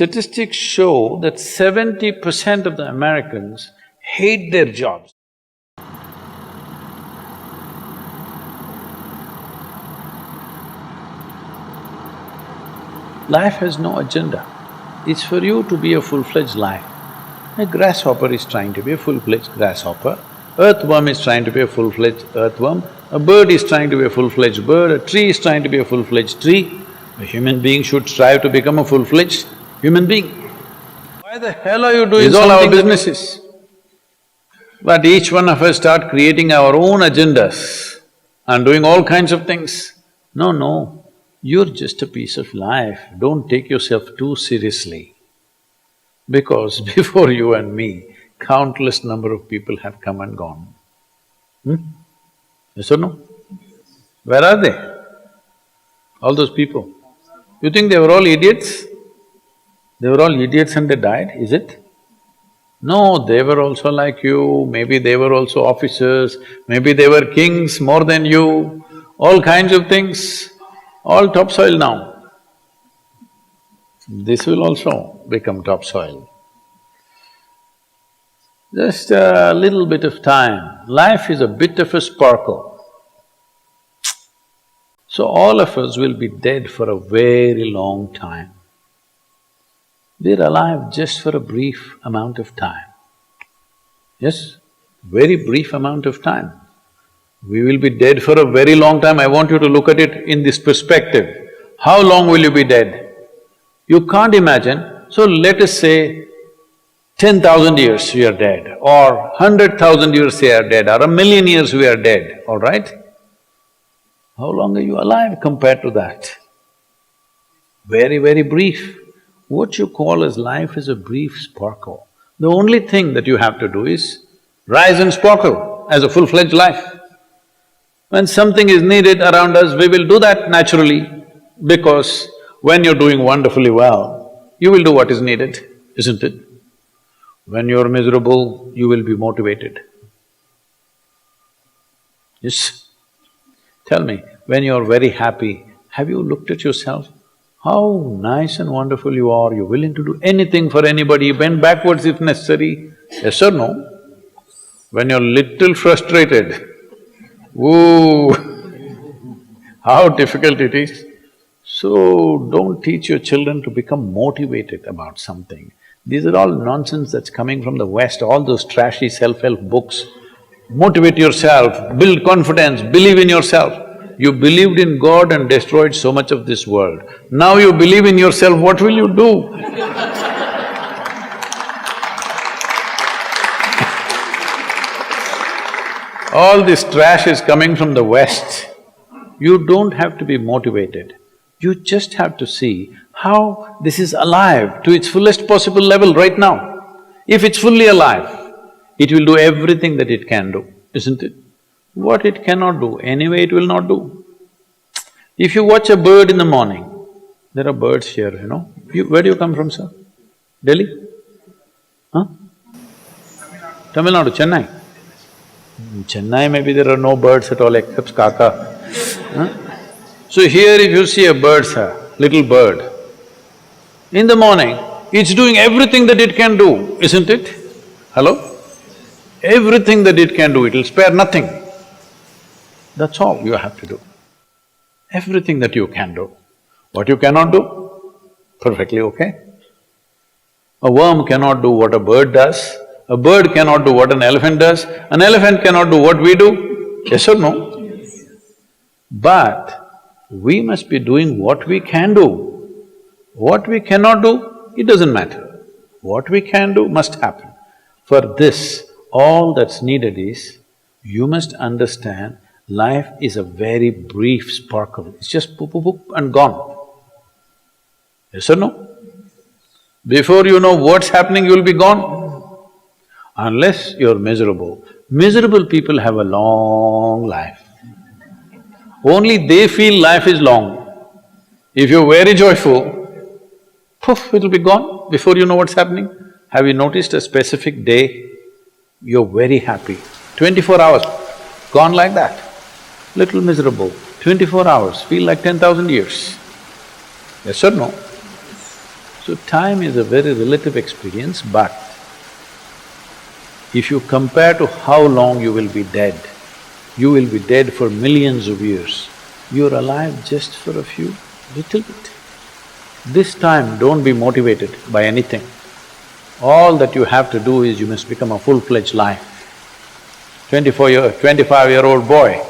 Statistics show that 70% of the Americans hate their jobs. Life has no agenda. It's for you to be a full-fledged life. A grasshopper is trying to be a full-fledged grasshopper, earthworm is trying to be a full-fledged earthworm, a bird is trying to be a full-fledged bird, a tree is trying to be a full-fledged tree. A human being should strive to become a full-fledged human being. Why the hell are you doing something? These all our businesses. But each one of us start creating our own agendas and doing all kinds of things. No, you're just a piece of life, don't take yourself too seriously. Because before you and me, countless number of people have come and gone. Yes or no? Where are they? All those people. You think they were all idiots? They were all idiots and they died, is it? No, they were also like you, maybe they were also officers, maybe they were kings more than you, all kinds of things, all topsoil now. This will also become topsoil. Just a little bit of time, life is a bit of a sparkle. So all of us will be dead for a very long time. We're alive just for a brief amount of time. Yes, very brief amount of time. We will be dead for a very long time. I want you to look at it in this perspective. How long will you be dead? You can't imagine. So let us say 10,000 years we are dead, or 100,000 years we are dead, or 1,000,000 years we are dead, all right? How long are you alive compared to that? Very, very brief. What you call as life is a brief sparkle. The only thing that you have to do is rise and sparkle as a full-fledged life. When something is needed around us, we will do that naturally, because when you're doing wonderfully well, you will do what is needed, isn't it? When you're miserable, you will be motivated. Yes? Tell me, when you're very happy, have you looked at yourself? How nice and wonderful you are, you're willing to do anything for anybody, bend backwards if necessary, yes or no? When you're little frustrated, ooh, how difficult it is. So, don't teach your children to become motivated about something. These are all nonsense that's coming from the West, all those trashy self-help books. Motivate yourself, build confidence, believe in yourself. You believed in God and destroyed so much of this world. Now you believe in yourself, what will you do? All this trash is coming from the West. You don't have to be motivated. You just have to see how this is alive to its fullest possible level right now. If it's fully alive, it will do everything that it can do, isn't it? What it cannot do, anyway it will not do. If you watch a bird in the morning, there are birds here, you know. Where do you come from, sir? Delhi? Huh? Tamil Nadu, Chennai? In Chennai maybe there are no birds at all except kaka. Huh? So here if you see a bird, sir, little bird, in the morning, it's doing everything that it can do, isn't it? Hello? Everything that it can do, it'll spare nothing. That's all you have to do. Everything that you can do. What you cannot do, perfectly okay. A worm cannot do what a bird does, a bird cannot do what an elephant does, an elephant cannot do what we do, yes or no? But we must be doing what we can do. What we cannot do, it doesn't matter. What we can do must happen. For this, all that's needed is, you must understand life is a very brief sparkle, it's just poop, poop, poop and gone. Yes or no? Before you know what's happening, you'll be gone. Unless you're miserable. Miserable people have a long life. Only they feel life is long. If you're very joyful, poof, it'll be gone before you know what's happening. Have you noticed a specific day, you're very happy, 24 hours, gone like that. Little miserable, 24 hours, feel like 10,000 years. Yes or no? So time is a very relative experience, but if you compare to how long you will be dead, you will be dead for millions of years. You're alive just for a few, little bit. This time, don't be motivated by anything. All that you have to do is you must become a full-fledged life. 25-year-old boy,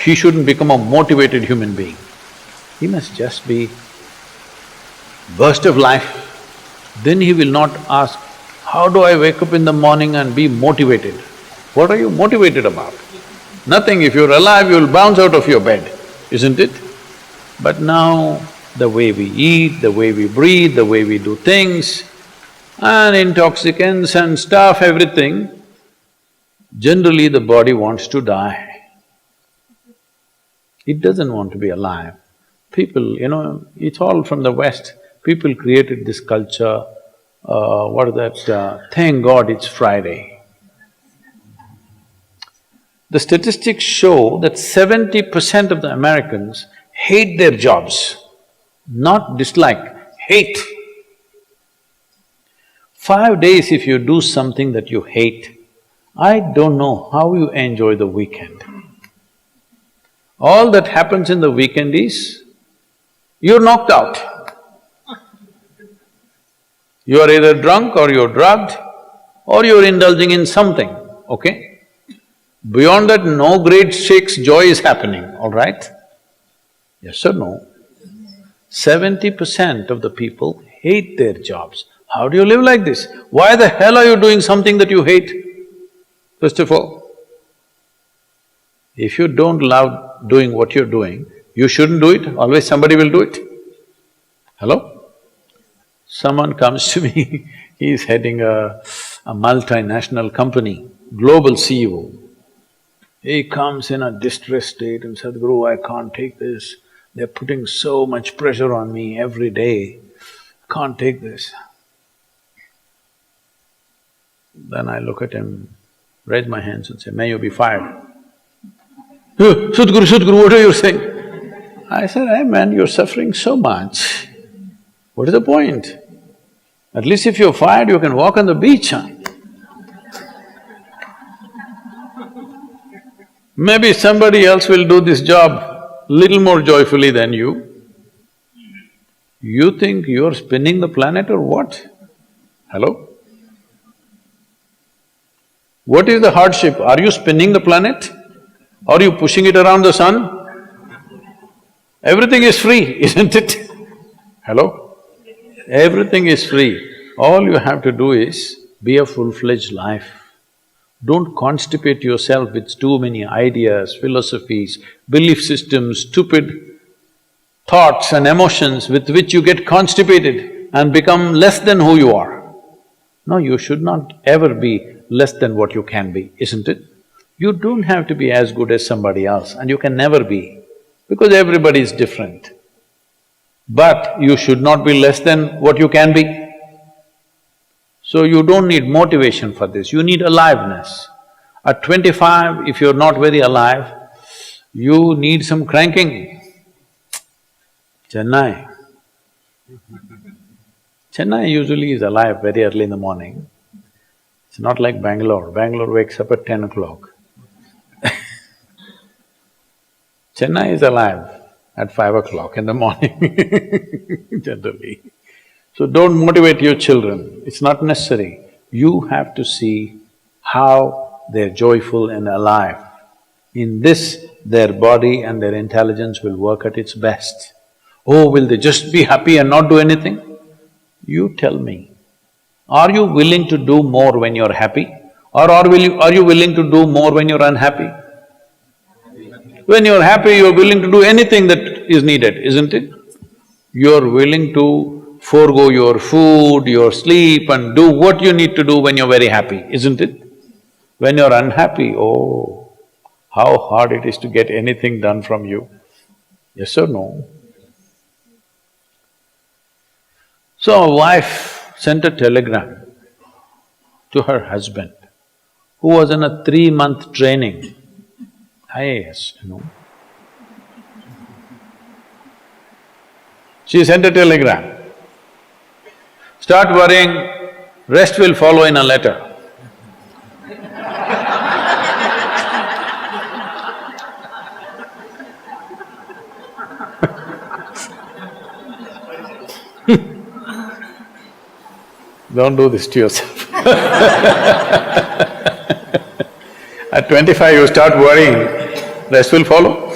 he shouldn't become a motivated human being. He must just be burst of life. Then he will not ask, how do I wake up in the morning and be motivated? What are you motivated about? Nothing. If you're alive, you'll bounce out of your bed, isn't it? But now, the way we eat, the way we breathe, the way we do things, and intoxicants and stuff, everything, generally the body wants to die. It doesn't want to be alive. People, it's all from the West. People created this culture, thank God it's Friday. The statistics show that 70% of the Americans hate their jobs, not dislike, hate. 5 days if you do something that you hate, I don't know how you enjoy the weekend. All that happens in the weekend is, you're knocked out. You are either drunk or you're drugged or you're indulging in something, okay? Beyond that, no great shakes joy is happening, all right? Yes or no? 70% of the people hate their jobs. How do you live like this? Why the hell are you doing something that you hate? First of all, if you don't love doing what you're doing, you shouldn't do it, always somebody will do it. Hello? Someone comes to me, he's heading a multinational company, global CEO. He comes in a distressed state and said, Sadhguru, I can't take this. They're putting so much pressure on me every day, can't take this. Then I look at him, raise my hands and say, may you be fired. Sadhguru, what are you saying? I said, hey man, you're suffering so much. What is the point? At least if you're fired, you can walk on the beach, huh? Maybe somebody else will do this job little more joyfully than you. You think you're spinning the planet or what? Hello? What is the hardship? Are you spinning the planet? Are you pushing it around the sun? Everything is free, isn't it? Hello? Everything is free. All you have to do is be a full-fledged life. Don't constipate yourself with too many ideas, philosophies, belief systems, stupid thoughts and emotions with which you get constipated and become less than who you are. No, you should not ever be less than what you can be, isn't it? You don't have to be as good as somebody else and you can never be, because everybody is different. But you should not be less than what you can be. So you don't need motivation for this, you need aliveness. At 25, if you're not very alive, you need some cranking. Chennai. Chennai usually is alive very early in the morning. It's not like Bangalore. Bangalore wakes up at 10 o'clock. Chennai is alive at 5 o'clock in the morning, generally. So don't motivate your children, it's not necessary. You have to see how they're joyful and alive. In this, their body and their intelligence will work at its best. Oh, will they just be happy and not do anything? You tell me, are you willing to do more when you're happy? Or are you willing to do more when you're unhappy? When you're happy, you're willing to do anything that is needed, isn't it? You're willing to forego your food, your sleep and do what you need to do when you're very happy, isn't it? When you're unhappy, oh, how hard it is to get anything done from you. Yes or no? So a wife sent a telegram to her husband, who was in a 3-month training, IAS. She sent a telegram. Start worrying, rest will follow in a letter. Don't do this to yourself. At 25 you start worrying, rest will follow.